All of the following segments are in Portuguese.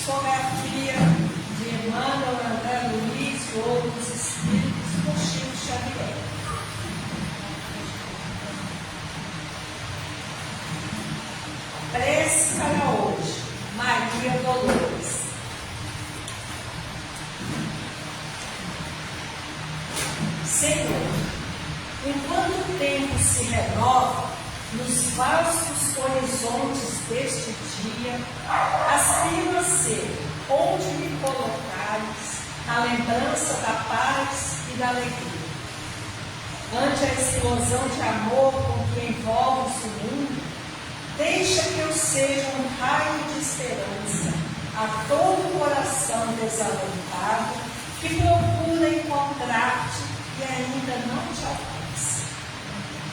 Psicografia de Emmanuel, André Luiz e outros espíritos por Chico Xavier. Prece para hoje, Maria Dolores. Senhor, enquanto o tempo se renova nos vastos horizontes deste dia, aspiro a ser, onde me colocares, a lembrança da paz e da alegria. Ante a explosão de amor com que envolves o mundo, deixa que eu seja um raio de esperança a todo coração desalentado que procura encontrar-te e ainda não te alcança.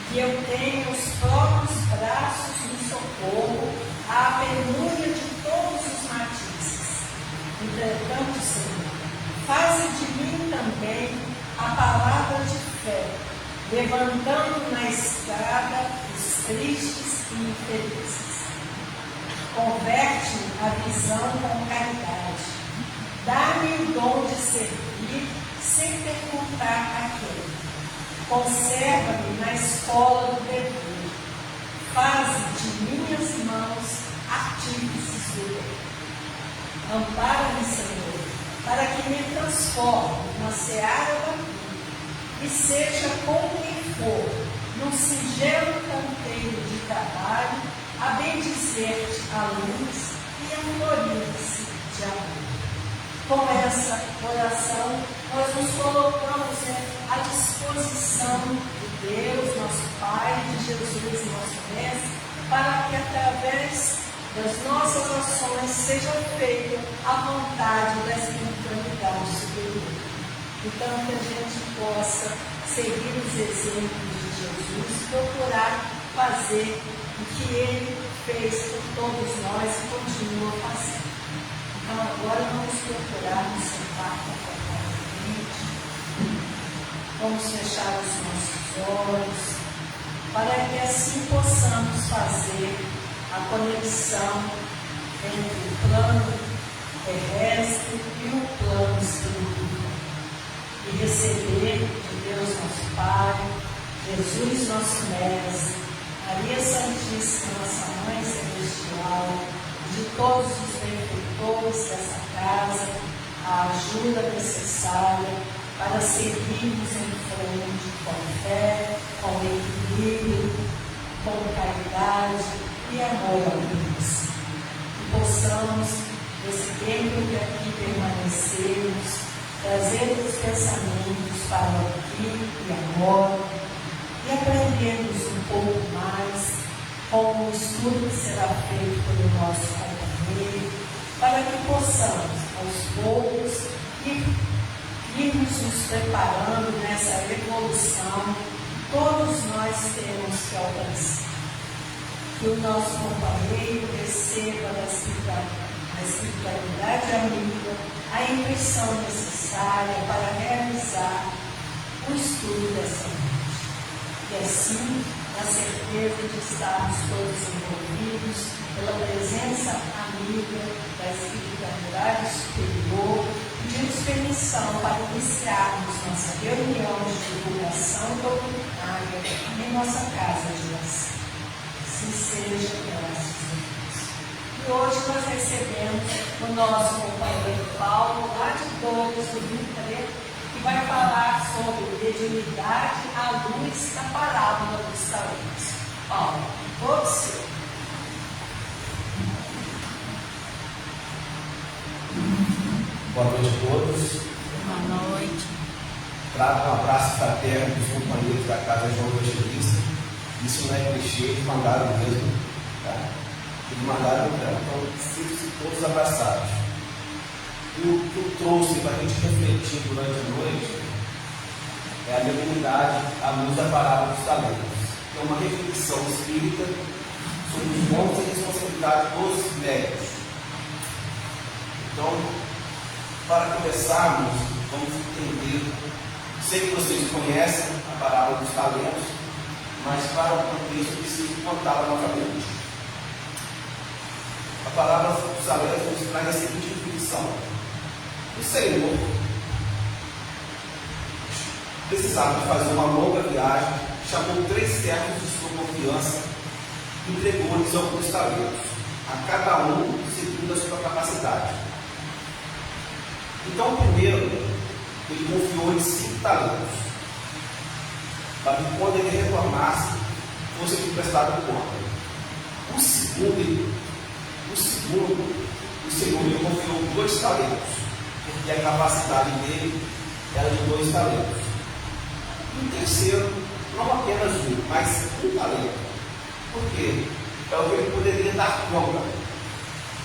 Que eu tenha os próprios braços no socorro à penúria de todos os matizes. Entretanto, Senhor, faze de mim também a palavra de fé, levantando na estrada os tristes e infelizes. Converte a visão com caridade. Dá-me o dom de servir sem perguntar a quem. Conserva-me na escola do dever. Faze de minhas mãos artífices do bem. Ampara-me, Senhor, para que me transforme na seara da vida e seja com quem for, num singelo canteiro de trabalho, a bendizer-te a luz e a florir-se de amor. Com essa oração, nós nos colocamos à disposição de Deus, nosso Pai, de Jesus, nosso Mestre, para que através das nossas ações seja feita a vontade da espiritualidade superior. Então, que a gente possa seguir os exemplos de Jesus, procurar fazer o que Ele fez por todos nós e continua fazendo. Então, agora vamos procurar nos sentar confortavelmente. Vamos fechar os nossos olhos, para que assim possamos fazer a conexão entre o plano terrestre e o plano espiritual. E receber de Deus nosso Pai, Jesus nosso Mestre, Maria Santíssima, nossa Mãe Celestial, de todos os benfeitores dessa casa, a ajuda necessária para seguirmos em frente com fé, com equilíbrio, com caridade e amor a Deus. Que possamos, nesse tempo que aqui permanecemos, trazer os pensamentos para o aqui e agora e aprendermos um pouco mais com o estudo que será feito pelo nosso companheiro, para que possamos, aos poucos, irmos nos preparando nessa evolução que todos nós temos que alcançar. Que o nosso companheiro receba da espiritualidade amiga a intuição necessária para realizar o estudo dessa noite. E assim, na certeza de estarmos todos envolvidos pela presença amiga da espiritualidade superior, pedimos permissão para iniciarmos nossa reunião de divulgação doutrinária em nossa casa de oração. Assim seja, graças a Deus. E hoje nós recebemos o nosso companheiro Paulo, lá de Torres do Rio Preto, que vai falar sobre mediunidade à luz da parábola dos talentos. Paulo, você. Boa noite a todos. Boa noite. Trago um abraço fraterno dos companheiros da Casa João Evangelista. Isso não é clichê, eles mandaram mesmo. Tá? Eles mandaram, então, sintam-se todos abraçados. E o que eu trouxe para a gente refletir durante a noite é a mediunidade à luz da parábola dos talentos. É uma reflexão espírita sobre os dons e responsabilidade dos médiuns. Então, para começarmos, vamos entender. Sei que vocês conhecem a parábola dos talentos, mas para o contexto preciso contá-la novamente. A palavra dos Aléus nos traz a seguinte definição: o Senhor precisava de fazer uma longa viagem, chamou 3 servos de sua confiança e entregou-lhes alguns talentos, a cada um segundo a sua capacidade. Então, o primeiro, ele confiou-lhe 5 talentos, para que quando ele retornasse, fosse emprestado conta. O segundo, o Senhor lhe confiou 2 talentos, porque a capacidade dele era de 2 talentos. E o terceiro, não apenas 1, mas 1 talento. Por quê? É o que ele poderia dar conta.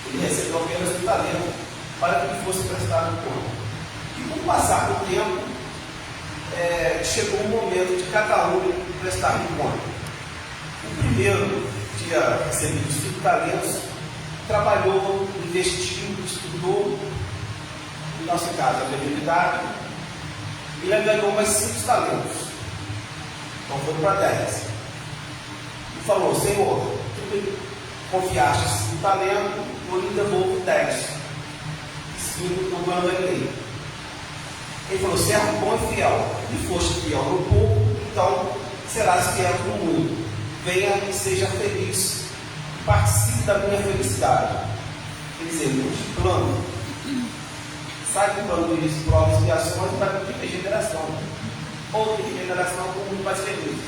Ele recebeu apenas 1 talento para que ele fosse prestado conta. E com o passar do tempo, chegou o momento de cada um prestar conta. O primeiro tinha recebido 5 talentos, trabalhou, investiu, estudou, no nosso caso, a fidelidade, e ele ganhou mais 5 talentos. Então foi para 10. E falou: Senhor, tu me confiaste 5 talentos, eu lhe devolvo 10. 5 eu não ganhei. Ele falou: servo bom e fiel, e foste fiel no pouco, então serás fiel no muito. Venha e seja feliz, participe da minha felicidade. Quer dizer, multiplicando. Sai do plano de provas e expiações para pedir regeneração. Ou de regeneração com muito mais feliz.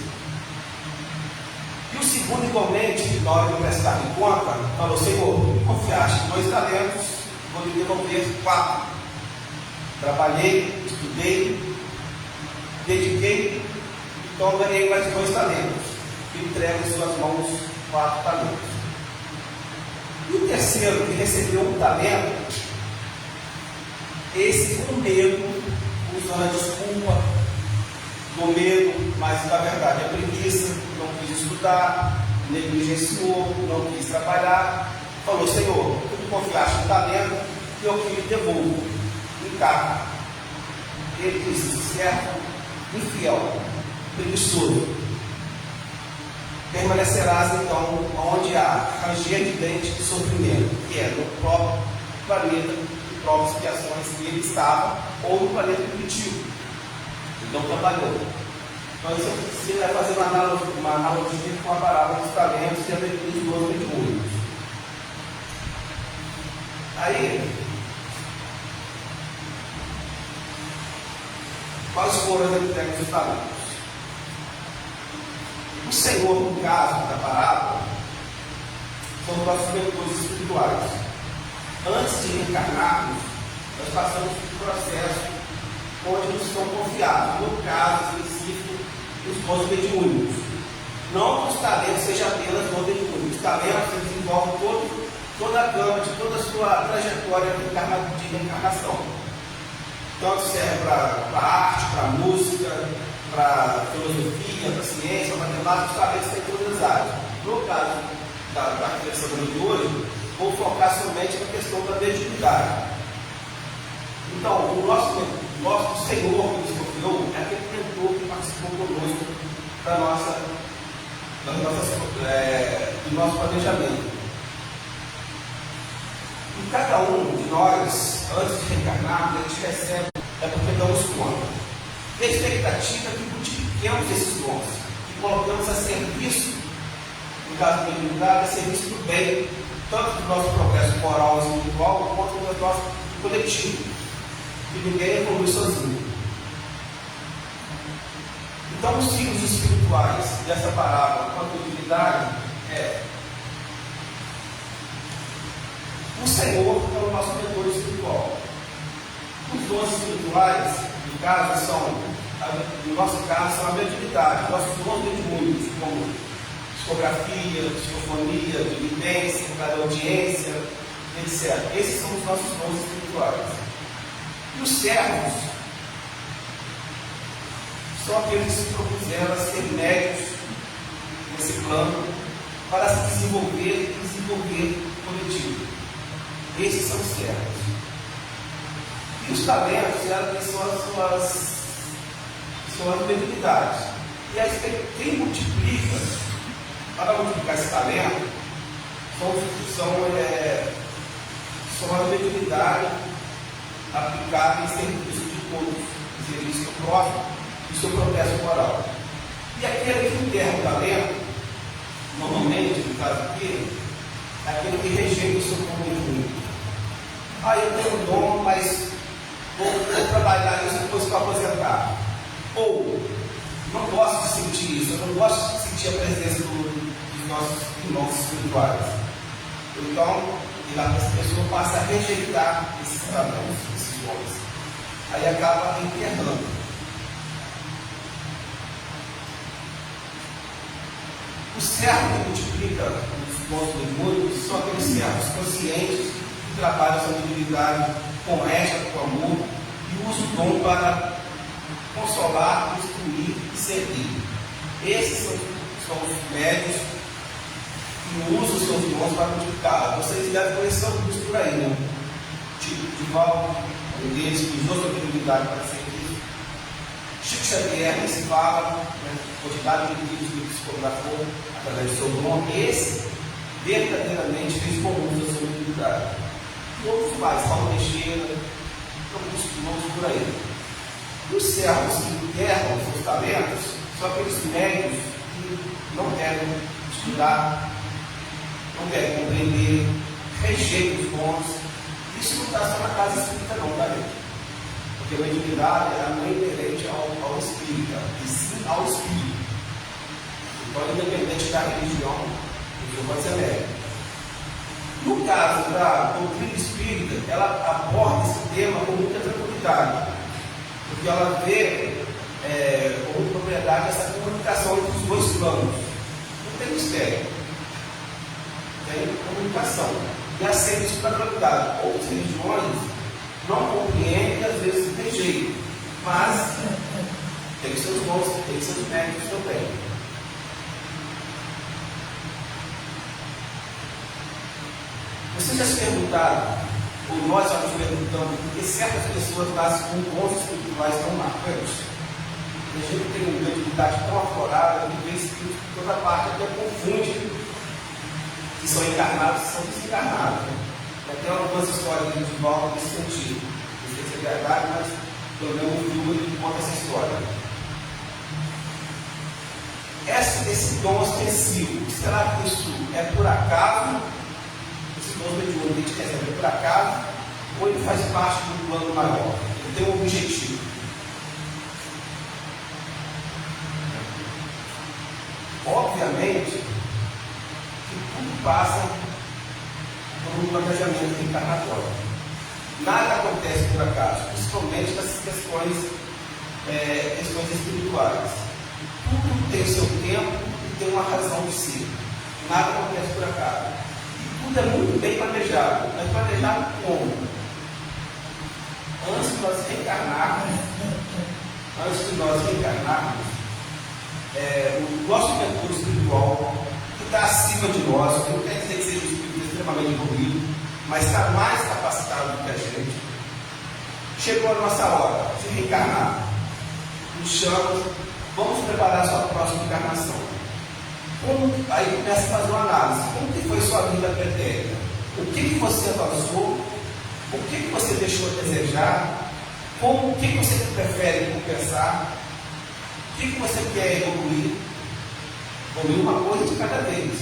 E o segundo, igualmente, na hora de prestar de conta, falou: Senhor, me confiaste 2 talentos, vou lhe devolver 4. Trabalhei, estudei, dediquei, então ganhei mais 2 talentos. E entrego em suas mãos 4 talentos. E o terceiro, que recebeu 1 talento, esse com medo, usando a desculpa do medo, mas na verdade é preguiça, não quis estudar, negligenciou, não quis trabalhar, falou: Senhor, tu me confiaste 1 talento, e eu que lhe devolvo em casa. Ele disse: servo infiel, preguiçoso, permanecerás então onde há ranger de dente de sofrimento, que é no próprio planeta de provas e expiações que ele estava, ou no planeta primitivo. Ele não trabalhou. Então isso vai fazer uma analogia com a parábola dos talentos e a alegria dos 12 testemunhos. Aí, quais foram as entregas dos talentos? O Senhor, no caso da parábola, são os nossos mentores espirituais. Antes de reencarnarmos, nós passamos por um processo onde nos são confiados, no caso específico, os dons mediúnicos. Não que os talentos sejam apenas dons mediúnicos. Os talentos envolvem toda a gama de toda a sua trajetória de reencarnação. Tanto serve para arte, para música, para filosofia, para ciência, para matemática, os talentos têm todas as áreas. No caso da reflexão de hoje, vou focar somente na questão da mediunidade. Então, o nosso Senhor que nos confiou é aquele mentor que participou conosco do nosso planejamento. E cada um de nós, antes de reencarnar, a gente recebe, é porque damos conta. E a expectativa é que multipliquemos esses dons, que colocamos a serviço, no caso da mediunidade, a serviço do bem, tanto do nosso progresso moral e espiritual, quanto do nosso coletivo. Que ninguém evolui sozinho. Então, os filhos espirituais dessa parábola, com a utilidade, o Senhor é o nosso mentor espiritual. Os dons espirituais, no nosso caso, são a mediunidade, nossos dons mediúnicos, como psicografia, psicofonia, diligência, audiência, etc. Esses são os nossos dons espirituais. E os servos são aqueles que se propuseram a ser médios nesse plano para se desenvolver e desenvolver o coletivo. Esses são os servos. E os talentos são as mediunidades. E aí, quem multiplica, para multiplicar esse talento, são uma mediunidade aplicada em serviço de todos, em serviço do próximo e seu progresso moral. E aquele que enterra o talento, normalmente, no caso aqui, é aquele que rejeita o seu compromisso. Eu tenho um dom, mas vou trabalhar isso depois que eu aposentar. Ou, não gosto de sentir isso, eu não gosto de sentir a presença dos nossos irmãos espirituais. Então, essa pessoa passa a rejeitar esses talentos, esses dons. Aí acaba enterrando. O servo que multiplica os dons do mundo são aqueles servos conscientes que trabalham sua divinidade com ética, com amor e usam o dom para consolar, instruir e servir. Esses são os médios que usam os seus dons para multiplicar. Vocês devem conhecer alguns por aí, né? Tipo de Val, um deles que usou sua divinidade para servir. Chico Xavier, que se fala, quantidade de livros que psicografou através do seu dom, esse verdadeiramente fez comum da sua divinidade. E outros mais, Paulo Teixeira, alguns por aí. E os servos que enterram os seus talentos são aqueles médios que não querem estudar, não querem compreender, rejeitam os dons. Isso não está só na casa espírita, não, tá, gente? Porque a mediunidade não é inerente ao espírita, e sim ao espírito. Então, independente da religião, o pode ser médico. No caso da doutrina espírita, ela aborda esse tema com muita tranquilidade, porque ela vê como propriedade essa comunicação entre os dois planos. Não tem mistério, tem comunicação. E aceita isso com tranquilidade. Outras religiões não compreendem e às vezes rejeitam, mas tem seus bons, tem seus méritos também. Vocês já se perguntaram, ou nós já nos perguntamos, por que certas pessoas nascem com dons espirituais tão marcantes? A gente tem uma mediunidade tão aflorada que vê espíritos de toda parte, até confunde que são encarnados e são desencarnados. Tem algumas histórias de volta nesse sentido. Não sei se é verdade, mas pelo menos o filme conta essa história. Esse dom ostensivo, será que isso é por acaso? Esse dom mediúnico que a gente recebe é por acaso? Ou ele faz parte de um plano maior? Ele tem um objetivo. Obviamente que tudo passa por um planejamento encarnatório. Nada acontece por acaso, principalmente nessas questões espirituais. Tudo tem o seu tempo e tem uma razão de ser. Nada acontece por acaso. E tudo é muito bem planejado. Mas planejado como? Antes de nós reencarnarmos, o nosso mentor espiritual, que está acima de nós, não quer dizer que seja um espírito extremamente evoluído, mas está mais capacitado do que a gente, chegou a nossa hora de reencarnar. Nos chama, vamos preparar a sua próxima encarnação. Aí começa a fazer uma análise. Como que foi sua vida pretérita? O que você avançou? O que você deixou a desejar? O que você prefere compensar? O que você quer evoluir? Evoluir uma coisa de cada vez.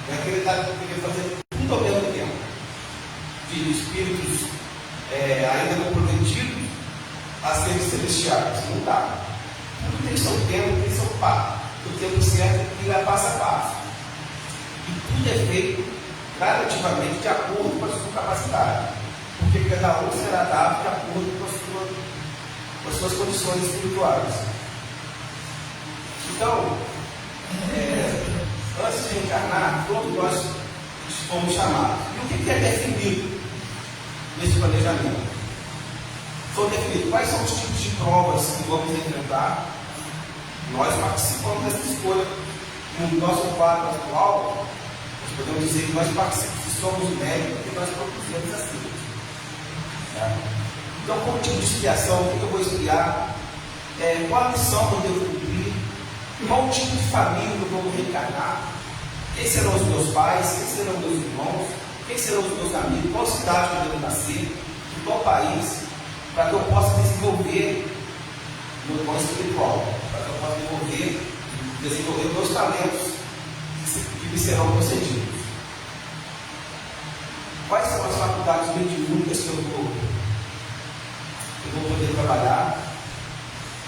Não é que ele está querendo fazer tudo ao mesmo tempo. De espíritos ainda não prometidos a seres celestiais. Não dá. Tudo tem seu tempo, tem seu passo. O tempo certo é que irá passo a passo. E tudo é feito gradativamente de acordo com a sua capacidade. Porque cada um será dado de acordo com as suas condições espirituais. Então, antes de reencarnar, todos nós fomos chamados. E o que é definido nesse planejamento? São definidos quais são os tipos de provas que vamos enfrentar. Nós participamos dessa escolha. No nosso quadro atual, nós podemos dizer que nós participamos, somos médicos, porque nós propusemos assim. Então, como tipo de expiação, o que eu vou expiar? Qual a missão que eu devo cumprir? Qual tipo de família eu vou reencarnar? Quem serão os meus pais? Quem serão os meus irmãos? Quem serão os meus amigos? Qual cidade que eu devo nascer? Em qual país? Para que eu possa desenvolver meu dom espiritual, para que eu possa desenvolver meus talentos que me serão concedidos. Quais são as faculdades mediúnicas que eu vou poder trabalhar?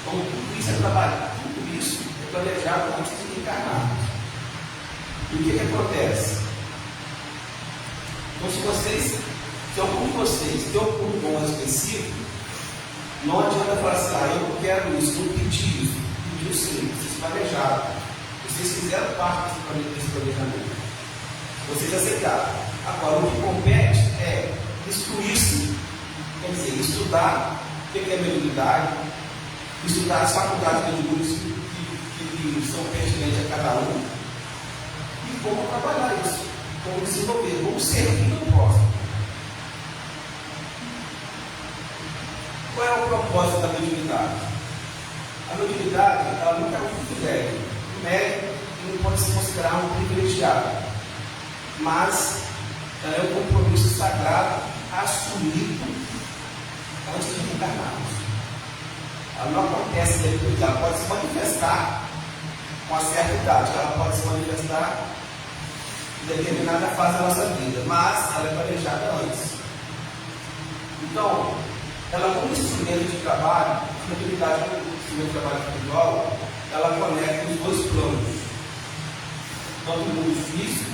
Então, tudo isso é trabalhar, tudo isso é planejado antes de encarnarmos. E o que acontece? Então, se algum de vocês tem um dom específico, não adianta falar assim, eu não quero isso, não pedi isso. Pediu sim, vocês planejaram. Vocês fizeram parte desse planejamento. Vocês aceitaram. Agora, o que compete é instruir-se, quer dizer, estudar o que é mediunidade, estudar as faculdades mediúnicas que são pertinentes a cada um e como trabalhar isso, como desenvolver, como servir no próximo. Qual é o propósito da mediunidade? A mediunidade, ela nunca é um privilégio. O médico não pode se considerar um privilegiado, mas ela é um compromisso sagrado assumido antes de encarnarmos. Ela não acontece depois, ela pode se manifestar com uma certa idade, ela pode se manifestar em determinada fase da nossa vida, mas ela é planejada antes. Então, ela como instrumento de trabalho, a mediunidade como instrumento de trabalho espiritual, ela conecta os dois planos, tanto o mundo físico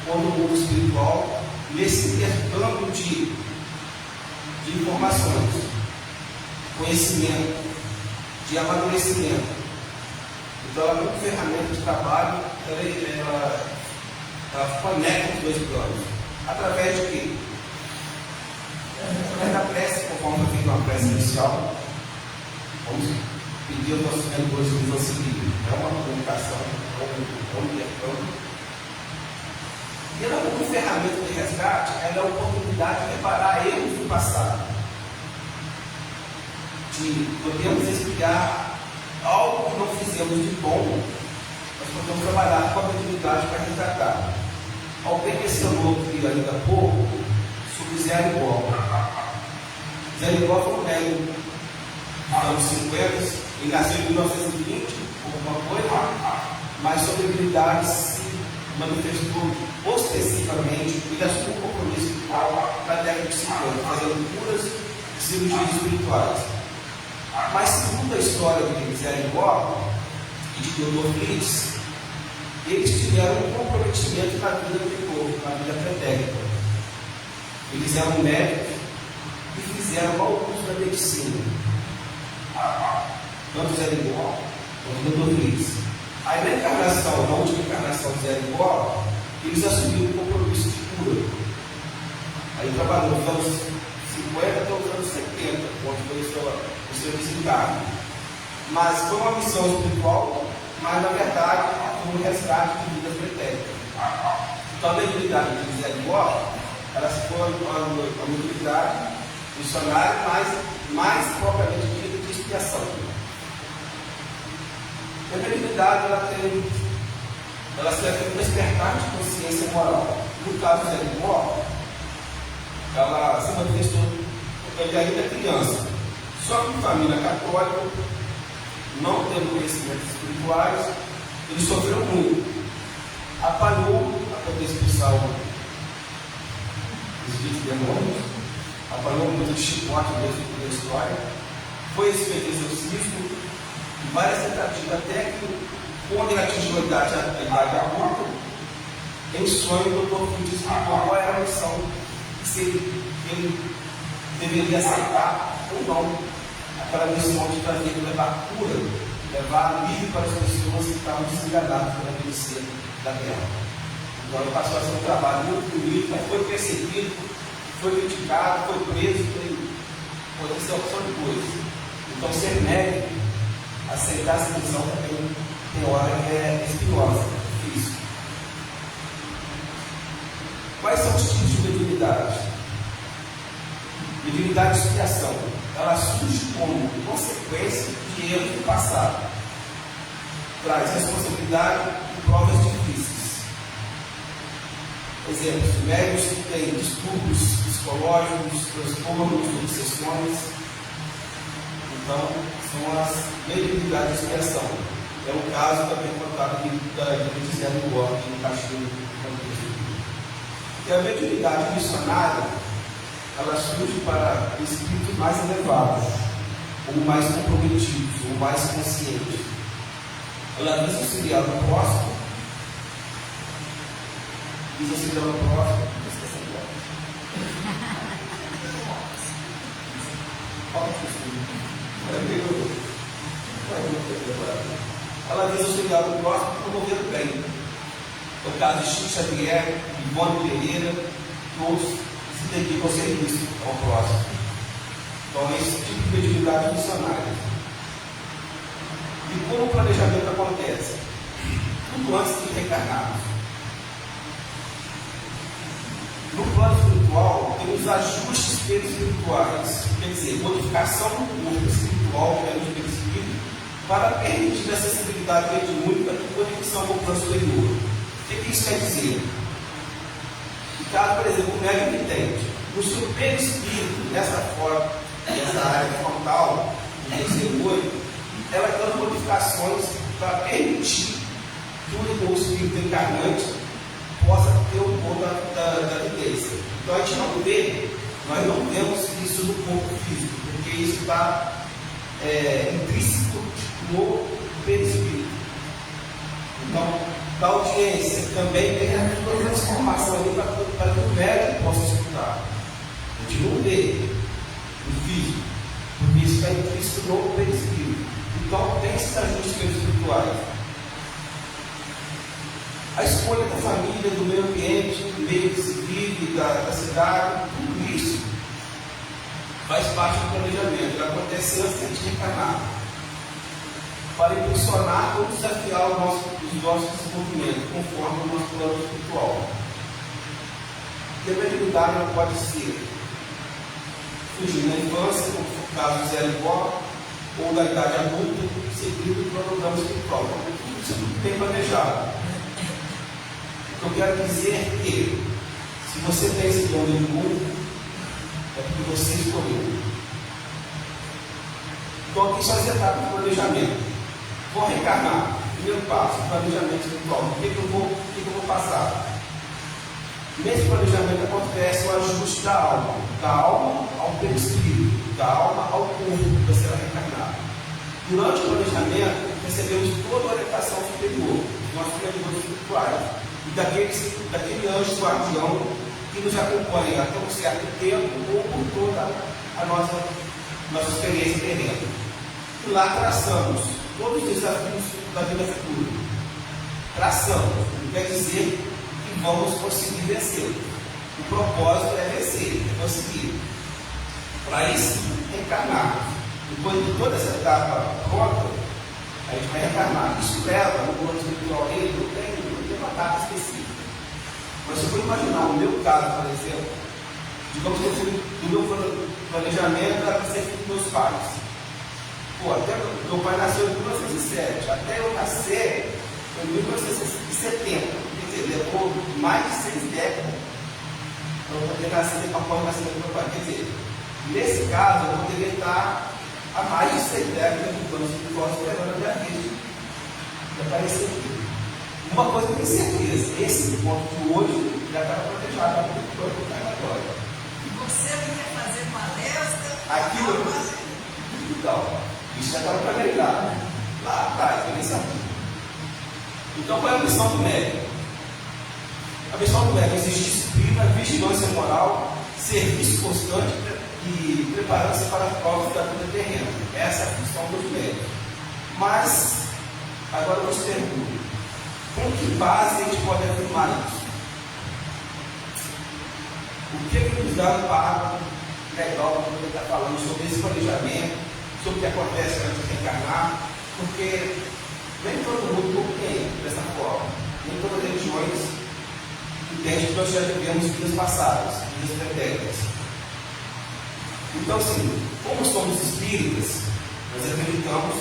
quanto o mundo espiritual, nesse intercâmbio de informações, conhecimento, de amadurecimento. Então, ela, como ferramenta de trabalho, ela conecta os dois planos. Através de quê? Através da prece, conforme eu fiz uma prece inicial, vamos pedir aos nossos mentores que nos auxiliem. É uma comunicação, é um intercâmbio. E ela, como ferramenta de resgate, ela é a oportunidade de reparar erros do passado. De podemos explicar algo que não fizemos de bom, nós podemos trabalhar com a mediunidade para resgatar. Alguém mencionou aqui ainda há pouco sobre Zé Arigó. Zé Arigó foi um médium dos anos 50, ele nasceu em 1920, alguma coisa, mas sua mediunidade se manifestou ostensivamente, ele assumiu um compromisso espiritual na década de 50, fazendo curas e cirurgias espirituais. Mas, segundo a história de Zé Arigó e de Dr. Fritz, eles tiveram um comprometimento na vida do corpo, na vida pretérita. Eles eram médicos e fizeram mau uso da medicina, tanto Zé Arigó quanto Dr. Fritz. Aí, na encarnação, na última encarnação de Zé Arigó, eles assumiram um compromisso de cura. Aí trabalhou nos anos 50 até os anos 70, quando foi o seu desencarne. Mas foi uma missão espiritual, mas na verdade foi um resgate de vidas pretéritas. Então a mediunidade de Zé Arigó, ela se foi uma mediunidade missionária, mais propriamente dita de expiação. A mediunidade ela serve para um despertar de consciência moral. No caso de Zé Arigó, ela se manifestou, ele ainda é criança, só que em família católica, não tendo conhecimentos espirituais, ele sofreu muito. Apanhou para poder expulsar os espíritos demônios, apanhou muito de chicote mesmo da história, foi feito exorcismo, várias tentativas, até que, quando ele atingiu a idade adulta, em sonho, o Dr. Fritz explicou qual era a missão, se ele deveria aceitar ou não aquela missão de trazer, levar cura, levar alívio para as pessoas que estavam desenganadas pela medicina da guerra. Então ele passou a ser um trabalho muito bonito, mas foi perseguido, foi criticado, foi preso, foi essa opção de coisas. Então ser médico, aceitar essa missão também tem hora que é espinhosa, difícil. Quais são os tipos de mediunidade? Mediunidade de expiação. Ela surge como consequência de erros do passado. Traz responsabilidade e provas difíceis. Exemplos, médicos que têm distúrbios psicológicos, transtornos, obsessões. Então, são as mediunidades de expiação. É o caso também contado aqui de Zé do Borges, aqui no Castilho do Contexto. E a mediunidade missionária, ela surge para espíritos mais elevados, ou mais comprometidos, ou mais conscientes. Ela visa auxiliar o próximo, ela visa auxiliar o próximo e promover o bem. É o caso de Chico Xavier, Ivone Pereira, todos se dedicam ao serviço ao próximo. Então, é esse tipo de mediunidade missionária. E como o planejamento acontece? Tudo antes de reencarnarmos. No plano espiritual, temos ajustes espirituais, quer dizer, modificação do corpo espiritual pelo perispírito, para permitir a acessibilidade mediúnica e conexão com o plano superior. O que isso quer dizer? No caso, por exemplo, o médium entende, no seu perispírito, dessa forma, nessa área frontal, no terceiro olho, ela tem modificações para permitir que o espírito encarnante possa ter o dom da vivência. Então a gente não vê, nós não vemos isso no corpo físico, porque isso está intrínseco no perispírito. Então, da audiência também tem a transformação ali para que o médico possa escutar. A gente não vê no físico, porque isso está intrínseco no perispírito. Então tem esses ajustes espirituais. A escolha da família, do meio ambiente, do meio que se vive, da cidade, tudo isso faz parte do planejamento, que acontece antes de a gente reencarnar, para impulsionar ou desafiar o nosso desenvolvimento, conforme o nosso plano espiritual. E a mediunidade não pode ser surgir na infância, como foi o caso de Zé Ligó, ou da idade adulta, seguido do programa espiritual. Então, tudo isso tudo bem planejado. Eu quero dizer que, se você tem esse dom de mundo, é porque você escolheu. Então, aqui só as etapas do planejamento. Vou reencarnar. Primeiro passo, planejamento espiritual. O que eu vou passar? Nesse planejamento acontece o ajuste da alma ao perispírito, da alma ao corpo que será reencarnado. Durante o planejamento, recebemos toda a orientação superior, dos nossos planejadores espirituais. E daquele anjo guardião que nos acompanha até um certo tempo ou por toda a nossa experiência terrena. E lá traçamos todos os desafios da vida futura. Traçamos, não quer dizer que vamos conseguir vencer. O propósito é vencer, é conseguir. Para isso, reencarnarmos. Depois de toda essa etapa pronta, a gente vai reencarnar. Isso leva no plano espiritual dele, não tem uma data específica. Mas se eu for imaginar o meu caso, por exemplo, digamos que eu fui do meu planejamento era para ser filho dos meus pais. Pô, até meu pai nasceu em 1907, até eu nascer foi em 1970. Quer dizer, levou mais de 6 décadas para eu poder nascer após o nascimento do meu pai. Quer dizer, nesse caso, eu poderia estar há mais de 6 décadas no plano espiritual esperando a minha vida para aparecer aqui. Uma coisa eu tenho certeza, esse ponto de hoje já estava planejado há muito tempo na agora. E você não quer fazer palestra? Aquilo, então, isso já estava planejado. Lá atrás, eu nem sabia. Então, qual é a missão do médico? A missão do médico é exigir disciplina, vigilância moral, serviço constante e preparando-se para as provas da vida terrena. Essa é a função dos médicos. Mas, agora eu te pergunto, com que base a gente pode afirmar isso? O que nos dá um papo legal para poder estar falando sobre esse planejamento, sobre o que acontece antes de reencarnar? Porque nem todo mundo compreende dessa forma. Nem todas as religiões entendem que nós já vivemos vidas passadas, vidas pretéritas. Então, assim, como somos espíritas, nós acreditamos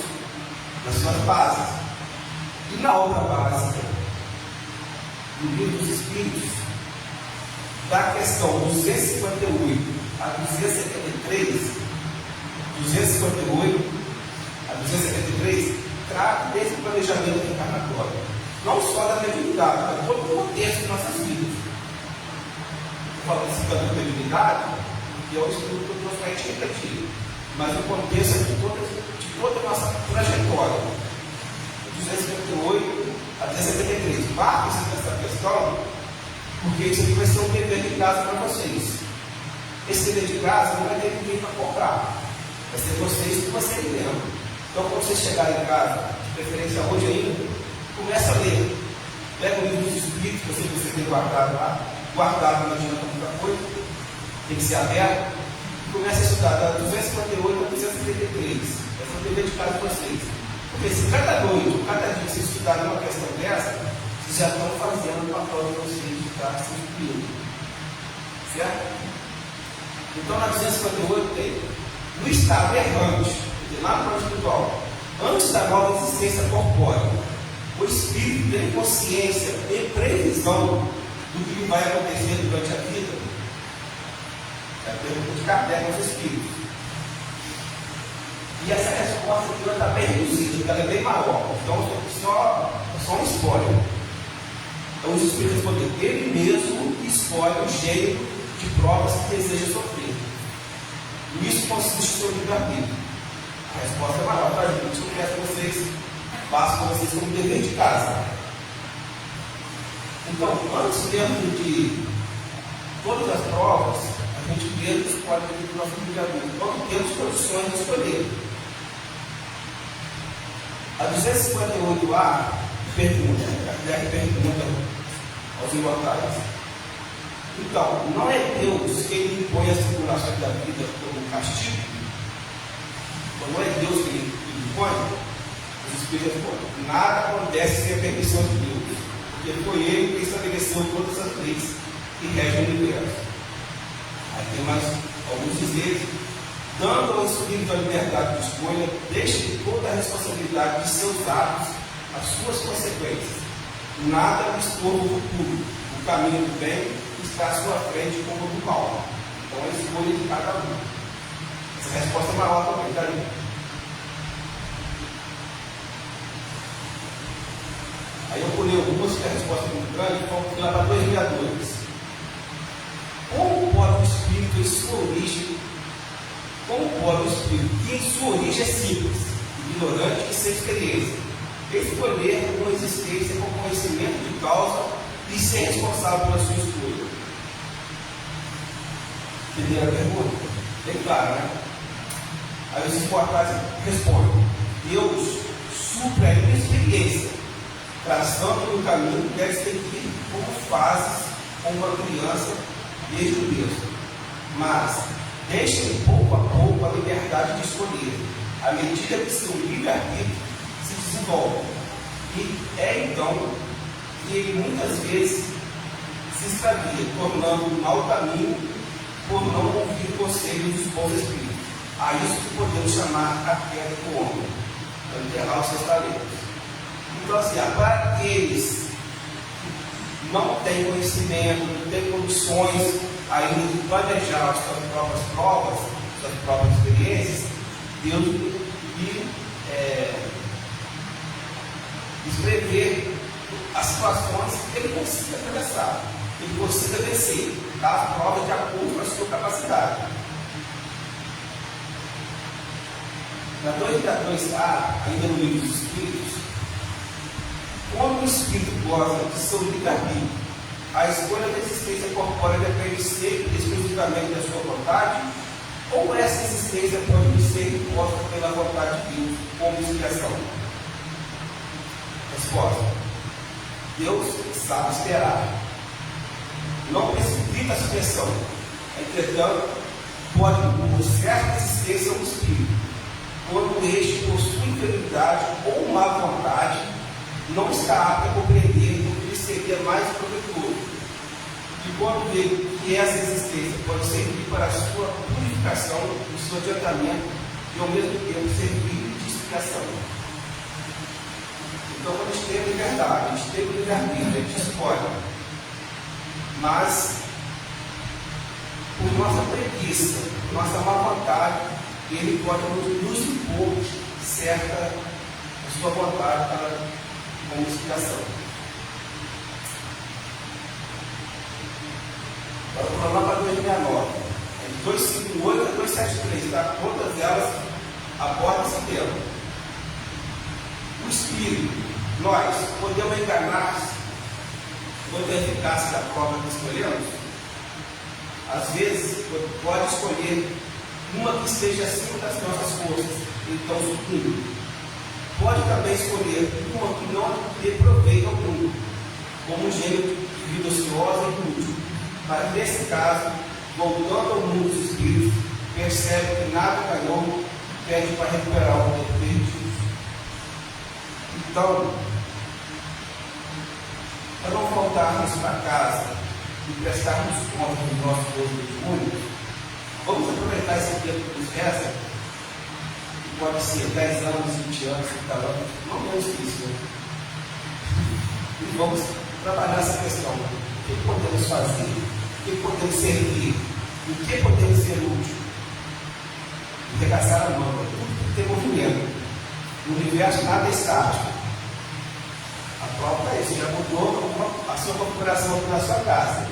nas suas bases. E na obra básica do Livro dos Espíritos, da questão 258 a 273, 258 a 273, trata desse planejamento reencarnatório. Não só da mediunidade, mas todo o contexto de nossas vidas. Eu falo desse campo da mediunidade, que é o estudo que eu trouxe para a gente refletir. Mas o contexto é de toda a nossa trajetória. 258 a 273. Marque-se nessa questão, porque isso aqui vai ser um dever de casa para vocês. Esse dever de casa não vai ter ninguém para cobrar. Vai ser vocês que vocês lembram. Então, quando vocês chegarem em casa, de preferência hoje ainda, começa a ler. Pega o livro dos Espíritos, que você tem guardado lá, guardado, não adianta muita coisa, tem que ser aberto, e começa a estudar da 258 a 273. Esse é o dever de casa de vocês. Porque se cada noite, ou cada dia, vocês estudarem uma questão dessa, vocês já estão fazendo o papel de vocês de estar se instruindo. Certo? Então, na 258 tem no estado errante, lá no plano espiritual, antes da nova existência corpórea, o espírito tem consciência e previsão do que vai acontecer durante a vida. É a pergunta de Kardec aos espíritos. E essa resposta aqui está bem reduzida, ela é bem maior. Então, só um spoiler. Então, os espíritos respondem, ele mesmo escolhe o jeito de provas que deseja sofrer. E isso consiste no seu livre-arbítrio. A resposta é maior, tá, gente? Eu peço a vocês, faço com vocês como dever de casa. Então, antes mesmo de todas as provas, a gente mesmo escolhe o nosso livre-arbítrio. Então, temos condições de escolher. A 258A pergunta aos imortais. Então, não é Deus quem impõe as tribulações da vida como castigo? Então, não é Deus quem impõe? Os Espíritos respondem, nada acontece sem a permissão de Deus, porque foi Ele que estabeleceu todas as leis que regem o universo. Aí tem mais alguns dizeres, dando ao Espírito a liberdade de escolha, deixe toda a responsabilidade de seus atos, as suas consequências. Nada lhe estorva o futuro, o caminho do bem está à sua frente como do mal. Então, a escolha de cada um. Essa resposta é maior também, tá aí? Aí eu pulei algumas, que a resposta é muito grande, vamos lá para 2002. Como pode o Espírito em sua origem, que em sua origem é simples, ignorante e sem experiência, escolher uma existência com conhecimento de causa e ser responsável pela sua escolha? Primeira pergunta, bem claro, né? Aí os imortais respondem, Deus supre a inexperiência, traçando um caminho que deve seguir como fases com uma criança desde o berço, mas deixe pouco a pouco a liberdade de escolher, à medida que seu livre-arbítrio se desenvolve. E é então que ele muitas vezes se extravia, tornando um mau caminho por não ouvir conselhos dos bons espíritos. A isso que podemos chamar a queda do homem, para enterrar os seus talentos. Então, assim, para aqueles que não têm conhecimento, não têm condições ainda de planejar as suas próprias provas, suas próprias experiências, Deus lhe escrever as situações que ele consiga atravessar, que ele consiga vencer, dar as provas de acordo com a sua capacidade. Na 2.2a, ainda no livro dos Espíritos, quando o Espírito goza de seu livre-arbítrio, a escolha da existência corpórea depende sempre exclusivamente da sua vontade, ou essa existência pode ser imposta pela vontade de Deus como expiação? Resposta: Deus sabe esperar. Não precipita a sucessão. Entretanto, pode impor certa existência ao espírito, quando este, por sua inferioridade ou má vontade, não está apto a compreender o que lhe seria mais proveitoso. E quando vê que essa existência pode servir para a sua purificação, o seu adiantamento, e ao mesmo tempo servir de expiação. Então, quando a gente tem a liberdade, a gente tem o livre-arbítrio, a gente escolhe. Mas por nossa preguiça, por nossa má vontade, ele pode nos impor certa a sua vontade para como expiação. Agora, vamos lá para 2009. 258 a 273, tá? Todas elas abordam esse tema. O Espírito, nós podemos enganar quanto à eficácia da prova que escolhemos? Às vezes, pode escolher uma que esteja acima das nossas forças, então subindo. Pode também escolher uma que não dê proveito algum, como um gênero de vida ociosa e inútil. Mas nesse caso, voltando ao mundo dos espíritos, percebe que nada ganhou, pede para recuperar o tempo perdido. Então, para não voltarmos para casa e prestarmos conta dos nossos testemunhos, vamos aproveitar esse tempo que nos resta, que pode ser 10 anos, 20 anos, 30 anos, não menos que isso, né? E vamos trabalhar essa questão. O que podemos fazer? O que podemos servir? O que podemos ser útil? E regaçar a manga, tudo tem movimento. No universo nada é estático. A prova é isso, já mudou a sua configuração aqui na sua casa.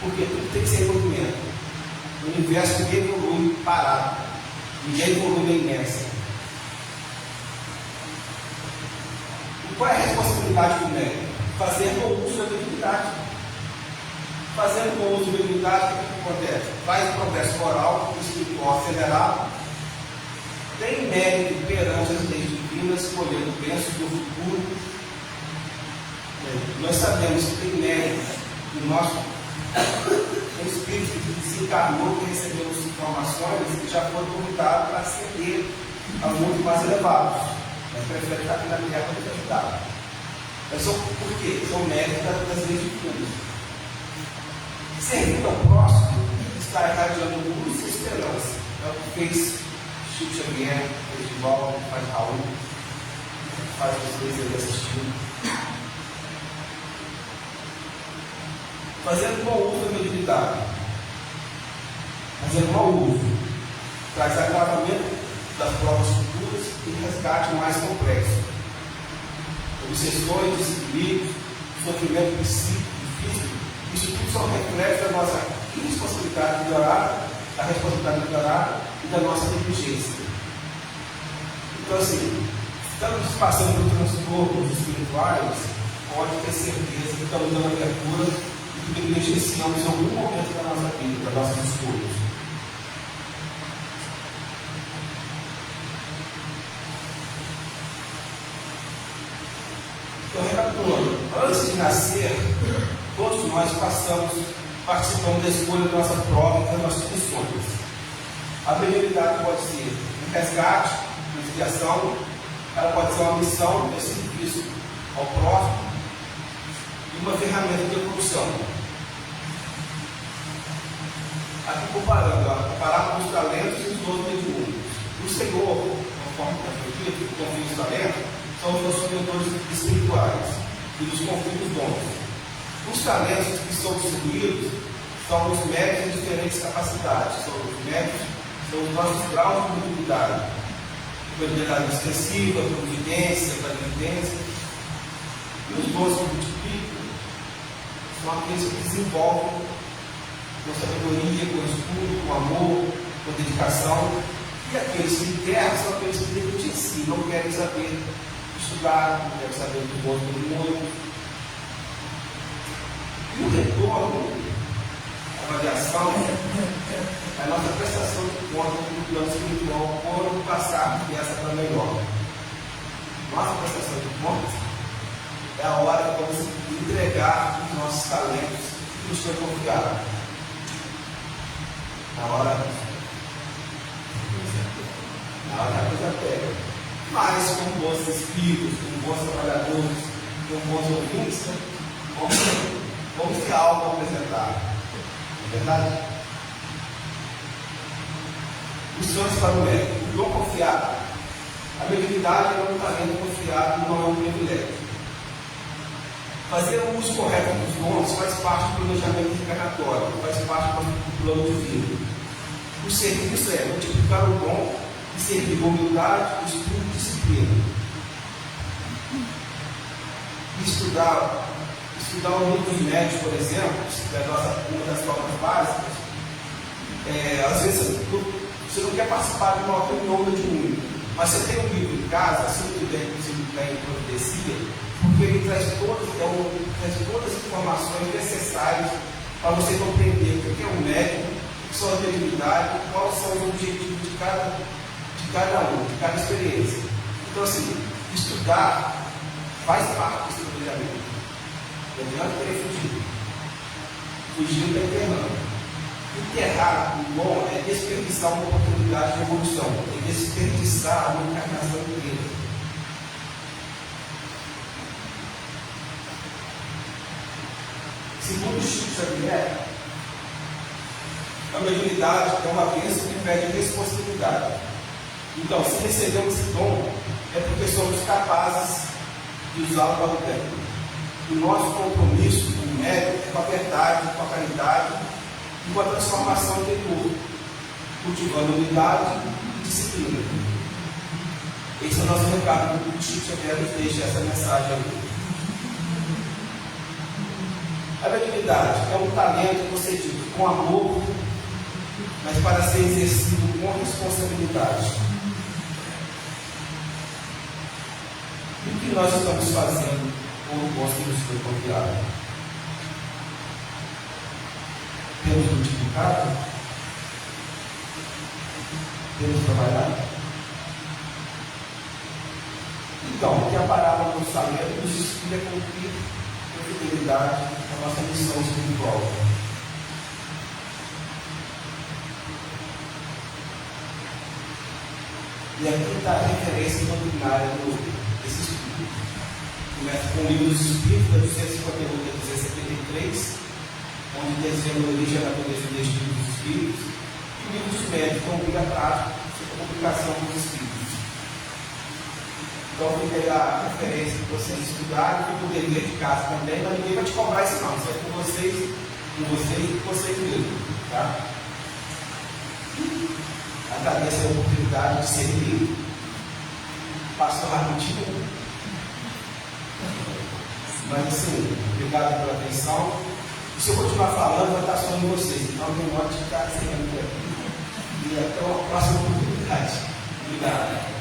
Porque tudo tem que ser em movimento. No universo ninguém evolui parado. Ninguém evolui na inércia. E qual é a responsabilidade do médico? Fazer bom uso da mediunidade. Fazendo bom uso da mediunidade, o que acontece? Faz o progresso moral, espiritual acelerado, tem mérito perante as leis divinas, escolhendo bênçãos do futuro. Nós sabemos que tem mérito no nosso espírito que desencarnou, que recebemos informações que já foram convidados para ascender a mundos mais elevados. Mas prefere estar aqui na terra para nos ajudar. Mas por quê? São méritos das leis divinas. Servindo ao próximo, está irradiando luz e esperança. É o que fez Chico Xavier, fez Divaldo, faz Raul, faz vocês aí assistindo. Fazendo bom uso da mediunidade. Fazendo mau uso. Traz agravamento das provas futuras e resgate mais complexo. Obsessões, desequilíbrios, sofrimento psíquico e físico. Isso tudo são reflexos da nossa irresponsabilidade de melhorar, da responsabilidade de melhorar e da nossa negligência. Então, assim, estamos passando por transtornos espirituais, pode ter certeza que estamos dando abertura e que negligenciamos em algum momento da nossa vida, das nossas escolhas. Então, recapitulando, antes de nascer, todos nós participamos da escolha da nossa prova e das nossas missões. A prioridade pode ser um resgate, uma expiação, ela pode ser uma missão de serviço ao próximo e uma ferramenta de evolução. Aqui comparando os talentos e os dons mediúnicos. O Senhor, conforme está dito, confia os talentos, são os nossos mentores espirituais e nos confia os dons. Os talentos que são distribuídos são os méritos de diferentes capacidades, são os méritos, são os nossos graus de mediunidade. Mediunidade expressiva, providência, clarividência. E os dons que multiplicam são aqueles que desenvolvem com sabedoria, com estudo, com amor, com dedicação. E aqueles que enterram são aqueles que negligenciam, não querem saber estudar, não querem saber dos bons do mundo. E o retorno, a avaliação, é a nossa prestação de conta do plano espiritual quando passarmos dessa para melhor. Nossa prestação de contas é a hora de vamos entregar os nossos talentos que nos foi confiado. Na hora que a coisa pega. Mas com bons espíritos, com bons trabalhadores, com bons ouvintes, vamos ter algo a apresentar. Não é verdade? Missões para o médico. O dom confiado. A mediunidade é um talento confiado, não é um privilégio. Fazer o uso correto dos dons faz parte do planejamento encarnatório, faz parte do plano divino. O serviço é multiplicar o dom e servir com humildade, estudo e disciplina. Estudar o livro dos médios, por exemplo, que é uma das formas básicas, às vezes você não quer participar de uma reunião mediúnica, mas você tem um livro em casa, se não tiver em providencia, porque ele traz todas as informações necessárias para você compreender o que é um médium, o que são as mediunidades, quais são os objetivos de cada experiência. Então, assim, estudar faz parte desse planejamento. Não adianta querer fugir. Fugir está enterrando. Enterrar o bom é desperdiçar uma oportunidade de evolução, é desperdiçar uma encarnação inteira. Segundo Chico Xavier, a mediunidade é uma bênção que pede responsabilidade. Então, se recebemos esse dom, é porque somos capazes de usá-lo para o bem. O nosso compromisso com o médium é com a verdade, com a caridade e com a transformação interior, cultivando unidade e disciplina. Esse é o nosso recado que o Chico Xavier nos deixa essa mensagem aqui. A mediunidade é um talento concedido com amor, mas para ser exercido com responsabilidade. E o que nós estamos fazendo com o dom que nos foi confiado? Temos multiplicado? Temos trabalhado? Então, o que a parábola do Salento nos inspira a cumprir com fidelidade a nossa missão espiritual. E aqui está a referência doutrinária desse estudo. Começa com o livro dos Espíritos, da 258 a 273, onde desenha a origem da natureza do Espírito dos Espíritos, e o livro dos Médios, que obriga a prática sobre a publicação dos Espíritos. Então, eu vou pegar a referência para vocês estudarem, e poder ler de casa também, mas ninguém vai te cobrar isso não, isso é com vocês e com vocês mesmos. Tá? Agradeço a oportunidade de servir. Passo rapidinho. Mas assim, obrigado pela atenção. E se eu continuar falando, vai estar só em vocês. Então tem modo de ficar ensinando aqui. E até a próxima oportunidade. Obrigado.